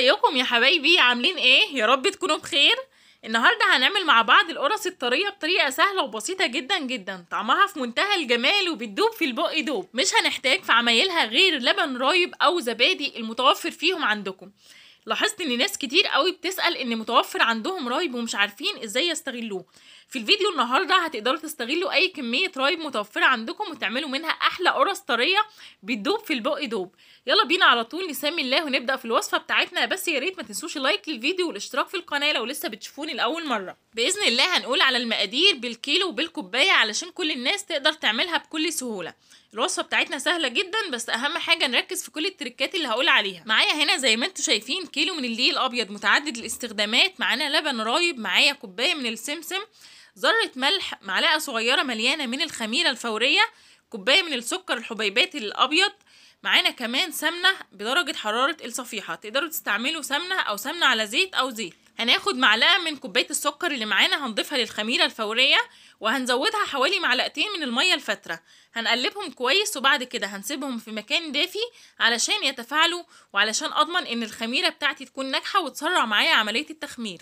ازيكم يا حبايبي؟ عاملين ايه؟ يا رب تكونوا بخير. النهارده هنعمل مع بعض القرص الطريه بطريقه سهله وبسيطه جدا جدا، طعمها في منتهى الجمال وبتدوب في البق دوب. مش هنحتاج في عمايلها غير لبن رايب او زبادي المتوفر فيهم عندكم. لاحظت ان ناس كتير قوي بتسأل ان متوفر عندهم رايب ومش عارفين ازاي يستغلوه. في الفيديو النهارده هتقدروا تستغلوا اي كميه رايب متوفره عندكم وتعملوا منها احلى قرص طريه بتدوب في البق دوب. يلا بينا على طول نسمي الله ونبدا في الوصفه بتاعتنا، بس يا ريت ما تنسوش اللايك للفيديو والاشتراك في القناه لو لسه بتشوفوني لاول مره. باذن الله هنقول على المقادير بالكيلو وبالكوبايه علشان كل الناس تقدر تعملها بكل سهوله. الوصفه بتاعتنا سهله جدا، بس اهم حاجه نركز في كل التريكات اللي هقول عليها. معايا هنا زي ما انتم شايفين كيلو من الدقيق الابيض متعدد الاستخدامات، معانا لبن رايب، معايا كوبايه من السمسم، ذره ملح، معلقه صغيره مليانه من الخميره الفوريه، كوبايه من السكر الحبيبات الابيض، معانا كمان سمنه بدرجه حراره الصفيحه، تقدروا تستعملوا سمنه او سمنه على زيت او زيت. هناخد معلقه من كوبايه السكر اللي معانا هنضيفها للخميره الفوريه، وهنزودها حوالي معلقتين من الميه الفتره. هنقلبهم كويس وبعد كده هنسيبهم في مكان دافي علشان يتفاعلوا وعلشان اضمن ان الخميره بتاعتي تكون ناجحه وتسرع معايا عمليه التخمير.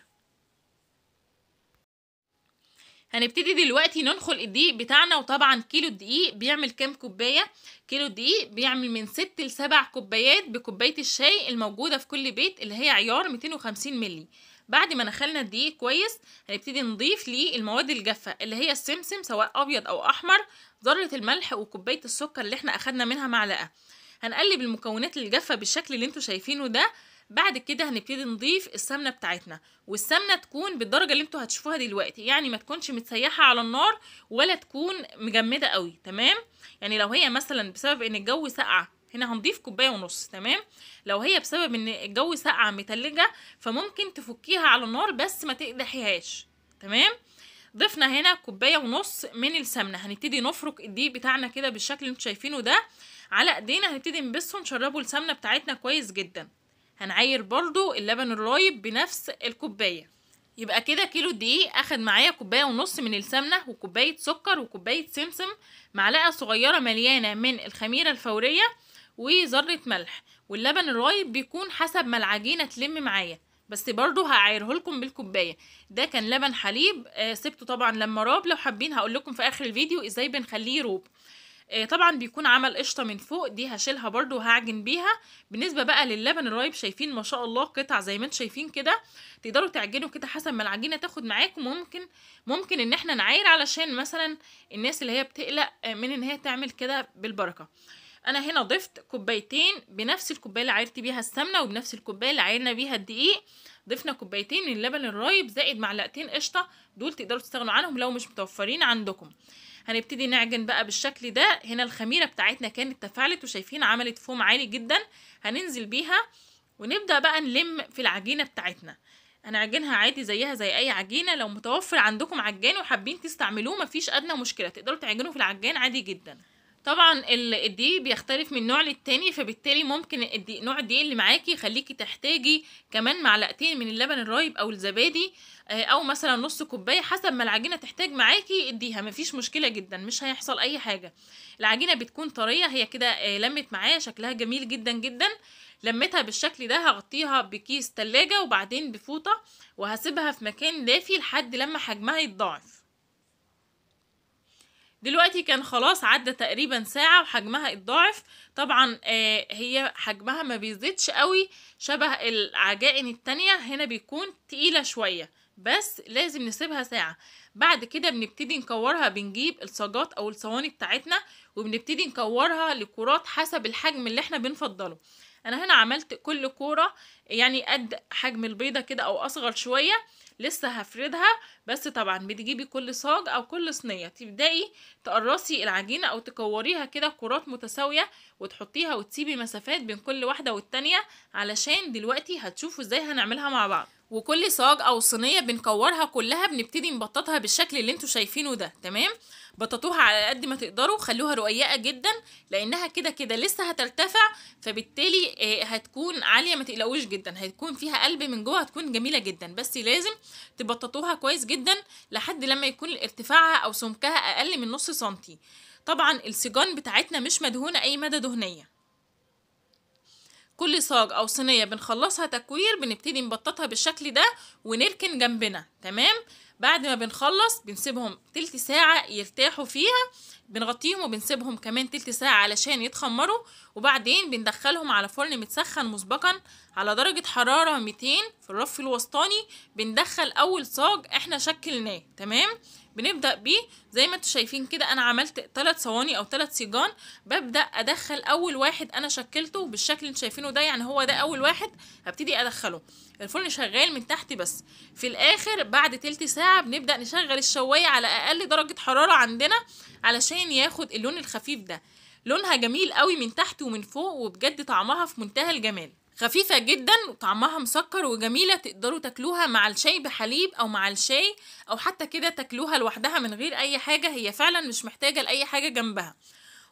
هنبتدي دلوقتي ننخل الدقيق بتاعنا، وطبعا كيلو الدقيق بيعمل كام كوبايه؟ كيلو الدقيق بيعمل من 6 ل 7 كوبايات بكوبايه الشاي الموجوده في كل بيت اللي هي عيار 250 مللي. بعد ما نخلنا الدقيق كويس هنبتدي نضيف ليه المواد الجافه اللي هي السمسم سواء ابيض او احمر، ذره الملح، وكوبايه السكر اللي احنا اخدنا منها معلقه. هنقلب المكونات الجافه بالشكل اللي انتوا شايفينه ده. بعد كده هنبتدي نضيف السمنه بتاعتنا، والسمنه تكون بالدرجه اللي انتوا هتشوفوها دلوقتي، يعني ما تكونش متسيحه على النار ولا تكون مجمده قوي. تمام؟ يعني لو هي مثلا بسبب ان الجو ساقعه هنا هنضيف كوبايه ونص. تمام؟ لو هي بسبب ان الجو ساقعه متلجه فممكن تفكيها على النار بس ما تقدحيهاش. تمام؟ ضفنا هنا كوبايه ونص من السمنه. هنبتدي نفرك الدقيق بتاعنا كده بالشكل اللي انتوا شايفينه ده على ايدينا، هنبتدي نبسه نشربه السمنه بتاعتنا كويس جدا. هنعاير برضو اللبن الرايب بنفس الكوبايه. يبقى كده كيلو دقيق اخد معايا كوبايه ونص من السمنه وكوبايه سكر وكوبايه سمسم، معلقه صغيره مليانه من الخميره الفوريه، وذره ملح. واللبن الرايب بيكون حسب ما العجينه تلم معايا، بس برضو هعايره لكم بالكوبايه. ده كان لبن حليب سبته طبعا لما راب، لو حابين هقول لكم في اخر الفيديو ازاي بنخليه يروب. طبعا بيكون عمل قشطه من فوق، دي هشيلها برضو وهعجن بيها. بالنسبه بقى للبن الرايب شايفين ما شاء الله قطع زي ما انتم شايفين كده، تقدروا تعجنوا كده حسب ما العجينه تاخد معاكم. ممكن ان احنا نعاير علشان مثلا الناس اللي هي بتقلق من ان هي تعمل كده بالبركه. انا هنا ضفت كوبايتين بنفس الكوبايه اللي عايرت بيها السمنه وبنفس الكوبايه اللي عايرنا بيها الدقيق. ضفنا كوبايتين من اللبن الرايب زائد معلقتين قشطه، دول تقدروا تستغنوا عنهم لو مش متوفرين عندكم. هنبتدي نعجن بقى بالشكل ده. هنا الخميره بتاعتنا كانت تفاعلت وشايفين عملت فوم عالي جدا، هننزل بيها ونبدا بقى نلم في العجينه بتاعتنا. هنعجنها عادي زيها زي اي عجينه. لو متوفر عندكم عجان وحابين تستعملوه مفيش ادنى مشكله، تقدروا تعجنوا في العجان عادي جدا. طبعا الدقيق بيختلف من نوع للتاني، فبالتالي ممكن نوع الدقيق اللي معاكي يخليكي تحتاجي كمان معلقتين من اللبن الرايب او الزبادي، او مثلا نص كوبايه حسب ما العجينه تحتاج معاكي اديها، مفيش مشكله جدا، مش هيحصل اي حاجه. العجينه بتكون طريه هي كده، لمت معايا شكلها جميل جدا جدا. لمتها بالشكل ده هغطيها بكيس تلاجة وبعدين بفوطه وهسيبها في مكان دافي لحد لما حجمها يتضاعف. دلوقتي كان خلاص عدى تقريبا ساعة وحجمها اتضاعف. طبعا هي حجمها ما بيزيدش قوي شبه العجائن التانية، هنا بيكون تقيلة شوية، بس لازم نسيبها ساعة. بعد كده بنبتدي نكورها، بنجيب الصاجات او الصواني بتاعتنا وبنبتدي نكورها لكرات حسب الحجم اللي احنا بنفضله. انا هنا عملت كل كورة يعني قد حجم البيضة كده او اصغر شوية، لسه هفردها. بس طبعا بتجيبي كل صاج او كل صينيه تبداي تقرصي العجينه او تكوريها كده كرات متساويه وتحطيها وتسيبي مسافات بين كل واحده والتانيه، علشان دلوقتي هتشوفوا ازاي هنعملها مع بعض. وكل صاج او صينيه بنكورها كلها بنبتدي نبططها بالشكل اللي انتوا شايفينه ده. تمام؟ بططوها على قد ما تقدروا، خلوها رقيقه جدا لانها كده كده لسه هترتفع، فبالتالي هتكون عاليه، ما تقلقوش جدا، هتكون فيها قلب من جوه، هتكون جميله جدا، بس لازم تبططوها كويس جدا لحد لما يكون ارتفاعها او سمكها اقل من نص سنتي. طبعا السيجان بتاعتنا مش مدهونه اي ماده دهنيه. كل صاج او صينيه بنخلصها تكوير بنبتدي نبططها بالشكل ده ونركن جنبنا. تمام. بعد ما بنخلص بنسيبهم تلت ساعه يرتاحوا فيها، بنغطيهم وبنسيبهم كمان تلت ساعه علشان يتخمروا، وبعدين بندخلهم على فرن متسخن مسبقا على درجه حراره 200 في الرف الوسطاني. بندخل اول صاج احنا شكلناه. تمام. بنبدأ بيه زي ما انتوا شايفين كده. انا عملت 3 صواني او 3 صيجان. ببدأ ادخل اول واحد انا شكلته بالشكل اللي انتوا شايفينه ده، يعني هو ده اول واحد هبتدي ادخله. الفرن شغال من تحت بس. في الاخر بعد تلت ساعة بنبدأ نشغل الشواية على اقل درجة حرارة عندنا علشان ياخد اللون الخفيف ده. لونها جميل قوي من تحت ومن فوق، وبجد طعمها في منتهى الجمال. خفيفة جدا وطعمها مسكر وجميلة، تقدروا تاكلوها مع الشاي بحليب او مع الشاي، او حتى كده تاكلوها لوحدها من غير اي حاجة. هي فعلا مش محتاجة لأي حاجة جنبها.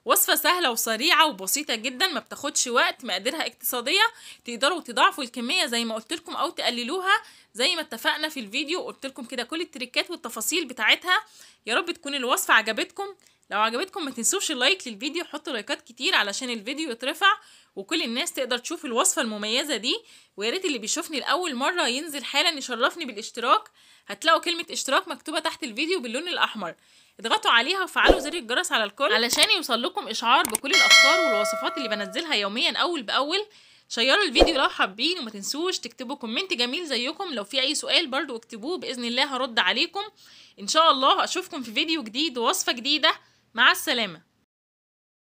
وصفة سهلة وسريعة وبسيطة جدا، ما بتاخدش وقت، مقاديرها اقتصادية. تقدروا تضاعفوا الكمية زي ما قلت لكم او تقللوها زي ما اتفقنا في الفيديو. قلت لكم كده كل التريكات والتفاصيل بتاعتها. يا رب تكون الوصفة عجبتكم. لو عجبتكم ما تنسوش اللايك للفيديو، حطوا لايكات كتير علشان الفيديو يترفع وكل الناس تقدر تشوف الوصفة المميزة دي. ويا ريت اللي بيشوفني لأول مرة ينزل حالا يشرفني بالاشتراك. هتلاقوا كلمة اشتراك مكتوبة تحت الفيديو باللون الأحمر. اضغطوا عليها وفعلوا زر الجرس على الكل علشان يوصل لكم إشعار بكل الأفكار والوصفات اللي بنزلها يوميا أول بأول. شيروا الفيديو لو حابين، وما تنسوش تكتبوا كومنت جميل زيكم. لو في أي سؤال برضو اكتبوه، بإذن الله هرد عليكم إن شاء الله. أشوفكم في فيديو جديد ووصفة جديدة. مع السلامة.